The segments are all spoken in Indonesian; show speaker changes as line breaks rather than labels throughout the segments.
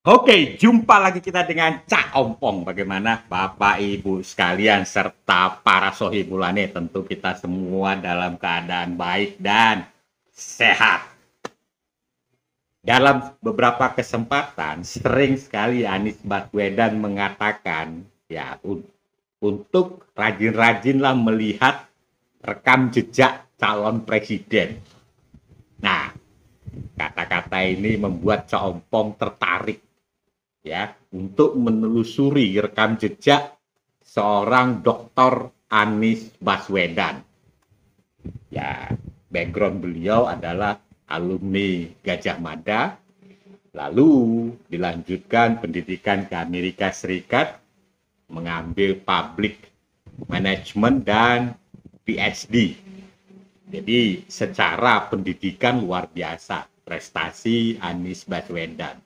Oke, jumpa lagi kita dengan Cak Ompong. Bagaimana Bapak Ibu sekalian serta para sohibulane, tentu kita semua dalam keadaan baik dan sehat. Dalam beberapa kesempatan sering sekali Anies Baswedan mengatakan ya untuk rajin-rajinlah melihat rekam jejak calon presiden. Nah, kata-kata ini membuat Cak Ompong tertarik ya untuk menelusuri rekam jejak seorang Dr. Anies Baswedan. Ya, background beliau adalah alumni Gajah Mada, lalu dilanjutkan pendidikan ke Amerika Serikat, mengambil public management dan PhD. Jadi secara pendidikan luar biasa prestasi Anies Baswedan.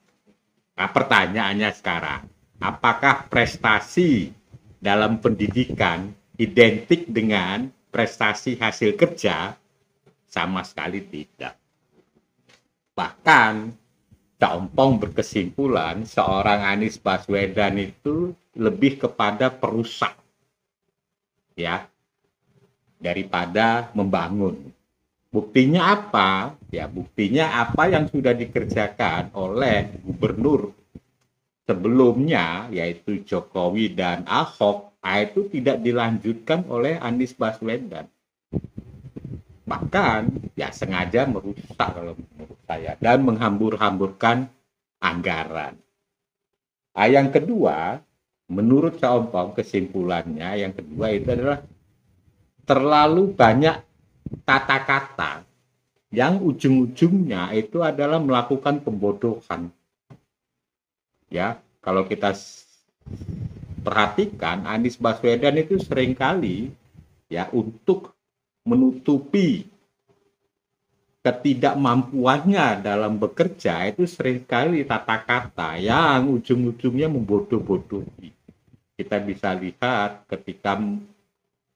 Nah, pertanyaannya sekarang, apakah prestasi dalam pendidikan identik dengan prestasi hasil kerja? Sama sekali tidak. Bahkan, Cak Ompong berkesimpulan seorang Anies Baswedan itu lebih kepada perusak, ya, daripada membangun. Buktinya apa? Ya, buktinya apa yang sudah dikerjakan oleh gubernur sebelumnya, yaitu Jokowi dan Ahok, itu tidak dilanjutkan oleh Anies Baswedan. Bahkan, ya sengaja merusak kalau menurut saya, dan menghambur-hamburkan anggaran. Yang kedua, menurut Cak Ompong, kesimpulannya yang kedua itu adalah terlalu banyak kata-kata yang ujung-ujungnya itu adalah melakukan pembodohan. Ya, kalau kita perhatikan Anies Baswedan itu seringkali ya untuk menutupi ketidakmampuannya dalam bekerja itu seringkali kata-kata yang ujung-ujungnya membodoh-bodohi. Kita bisa lihat ketika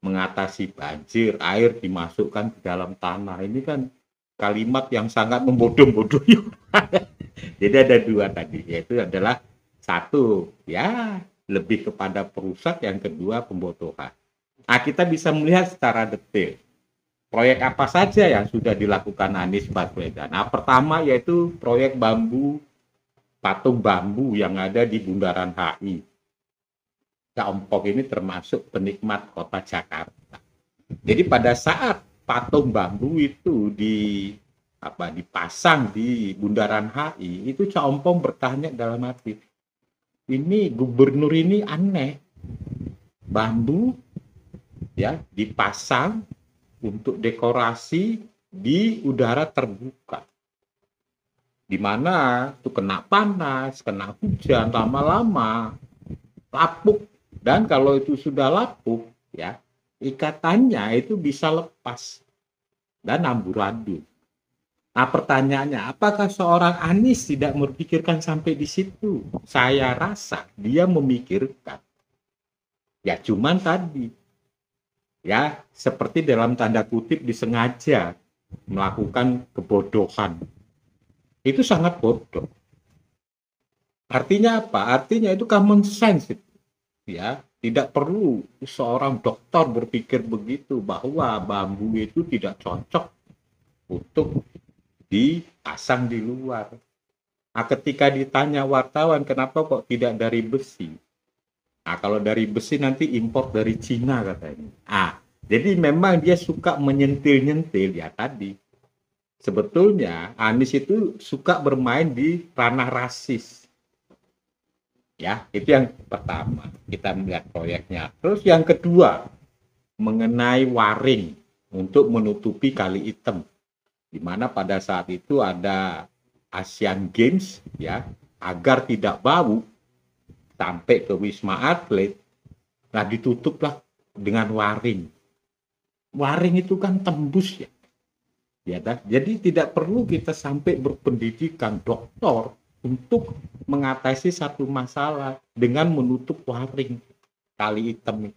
mengatasi banjir, air dimasukkan ke dalam tanah. Ini kan kalimat yang sangat membodoh-bodohi. Jadi ada dua tadi, yaitu adalah satu, ya lebih kepada perusak, yang kedua pembodohan. Nah, kita bisa melihat secara detail proyek apa saja yang sudah dilakukan Anies Baswedan. Nah, pertama yaitu proyek patung bambu yang ada di Bundaran HI. Cak Ompong ini termasuk penikmat kota Jakarta. Jadi pada saat patung bambu itu dipasang di Bundaran HI, itu Cak Ompong bertanya dalam hati, ini gubernur ini aneh, bambu ya dipasang untuk dekorasi di udara terbuka, di mana itu kena panas, kena hujan, lama-lama lapuk, dan kalau itu sudah lapuk ya ikatannya itu bisa lepas dan amburadul. Nah, pertanyaannya, apakah seorang Anies tidak berpikirkan sampai di situ? Saya rasa dia memikirkan. Ya, cuman tadi, ya, seperti dalam tanda kutip disengaja melakukan kebodohan. Itu sangat bodoh. Artinya apa? Artinya itu common sense. Ya, tidak perlu seorang dokter berpikir begitu bahwa bambu itu tidak cocok untuk dipasang di luar. Nah, ketika ditanya wartawan kenapa kok tidak dari besi, nah kalau dari besi nanti impor dari Cina katanya. Jadi memang dia suka menyentil-nyentil ya tadi. Sebetulnya Anies itu suka bermain di ranah rasis. Ya, itu yang pertama. Kita melihat proyeknya. Terus yang kedua, mengenai waring untuk menutupi Kali Item, di mana pada saat itu ada Asian Games ya, agar tidak bau sampai ke Wisma Atlet. Nah, ditutuplah dengan waring. Waring itu kan tembus ya. Ya, jadi tidak perlu kita sampai berpendidikan doktor untuk mengatasi satu masalah dengan menutup waring Kali Item.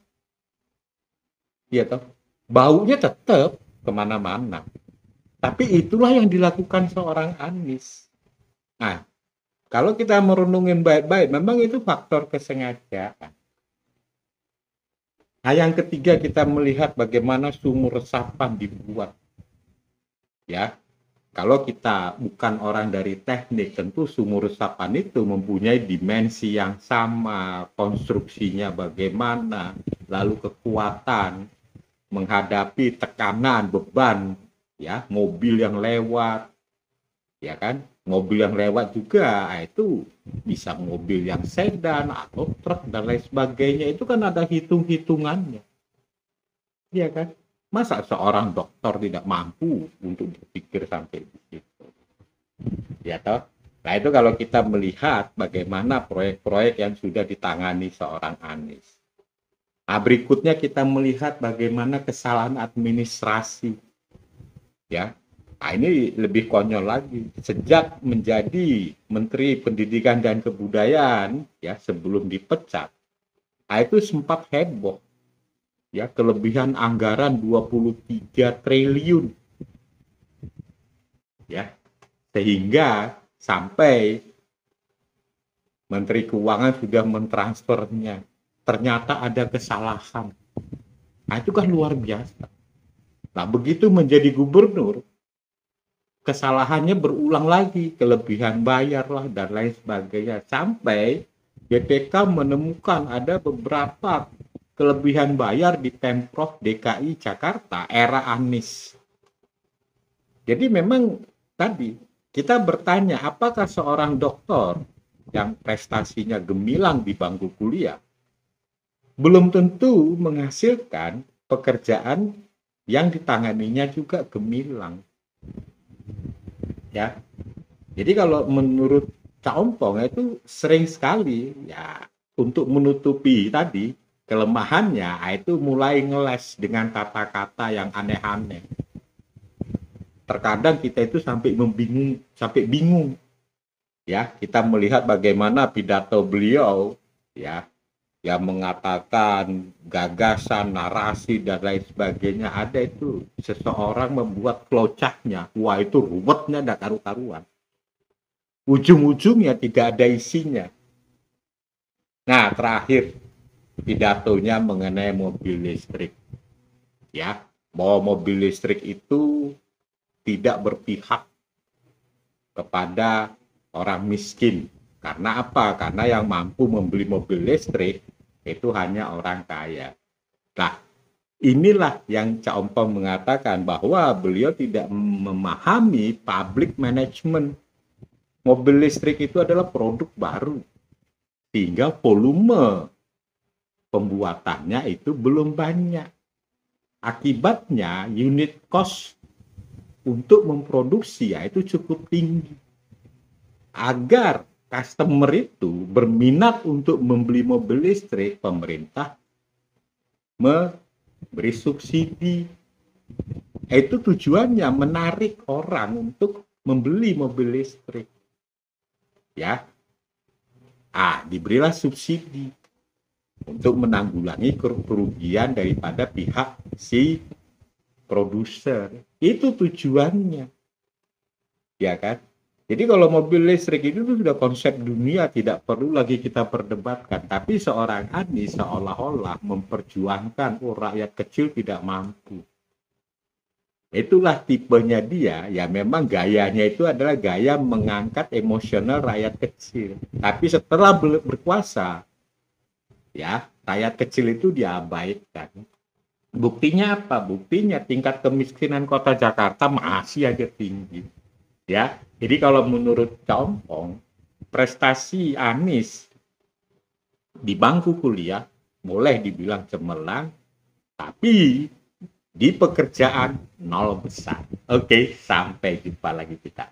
Ya toh, baunya tetap kemana-mana. Tapi itulah yang dilakukan seorang Anies. Nah, Kalau kita merenungin baik-baik, memang itu faktor kesengajaan. Nah, yang ketiga kita melihat bagaimana sumur resapan dibuat. Ya, kalau kita bukan orang dari teknik, tentu sumur resapan itu mempunyai dimensi yang sama, konstruksinya bagaimana, lalu kekuatan menghadapi tekanan, beban, ya, mobil yang lewat, ya kan? Mobil yang lewat juga itu bisa mobil yang sedan atau truk dan lain sebagainya, itu kan ada hitung-hitungannya, ya kan? Masa seorang dokter tidak mampu untuk berpikir sampai di situ, ya toh? Nah itu kalau kita melihat bagaimana proyek-proyek yang sudah ditangani seorang Anies. Nah berikutnya kita melihat bagaimana kesalahan administrasi, ya. Nah, ini lebih konyol lagi. Sejak menjadi Menteri Pendidikan dan Kebudayaan, ya, sebelum dipecat, nah, itu sempat heboh, ya, kelebihan anggaran 23 triliun, ya, sehingga sampai Menteri Keuangan sudah mentransfernya. Ternyata ada kesalahan. Nah, itu kan luar biasa. Nah, begitu menjadi gubernur, kesalahannya berulang lagi, kelebihan bayar lah dan lain sebagainya, sampai BPK menemukan ada beberapa kelebihan bayar di Pemprov DKI Jakarta era Anies. Jadi memang tadi kita bertanya, apakah seorang dokter yang prestasinya gemilang di bangku kuliah belum tentu menghasilkan pekerjaan yang ditanganinya juga gemilang. Ya, jadi kalau menurut Cak Ompong itu sering sekali ya untuk menutupi tadi kelemahannya itu mulai ngeles dengan kata-kata yang aneh-aneh. Terkadang kita itu sampai bingung. Ya, kita melihat bagaimana pidato beliau ya yang mengatakan gagasan, narasi dan lain sebagainya, ada itu seseorang membuat flowchart-nya, wah itu ruwetnya tidak karu-karuan, ujung-ujungnya tidak ada isinya. Nah terakhir pidatonya mengenai mobil listrik, ya, bahwa mobil listrik itu tidak berpihak kepada orang miskin. Karena apa? Karena yang mampu membeli mobil listrik itu hanya orang kaya. Nah, inilah yang Cak Ompong mengatakan bahwa beliau tidak memahami public management. Mobil listrik itu adalah produk baru, sehingga volume pembuatannya itu belum banyak. Akibatnya unit cost untuk memproduksi itu cukup tinggi. Agar customer itu berminat untuk membeli mobil listrik, pemerintah memberi subsidi. Itu tujuannya menarik orang untuk membeli mobil listrik. Ya. Diberilah subsidi untuk menanggulangi kerugian daripada pihak si produser. Itu tujuannya. Ya kan? Jadi kalau mobil listrik itu sudah konsep dunia, tidak perlu lagi kita perdebatkan. Tapi seorang Anies seolah-olah memperjuangkan rakyat kecil tidak mampu. Itulah tipenya dia, ya memang gayanya itu adalah gaya mengangkat emosional rakyat kecil. Tapi setelah berkuasa, ya rakyat kecil itu diabaikan. Buktinya apa? Buktinya tingkat kemiskinan kota Jakarta masih aja tinggi. Ya, jadi kalau menurut Cak Ompong, prestasi Anies di bangku kuliah boleh dibilang cemerlang, tapi di pekerjaan nol besar. Oke, sampai jumpa lagi kita.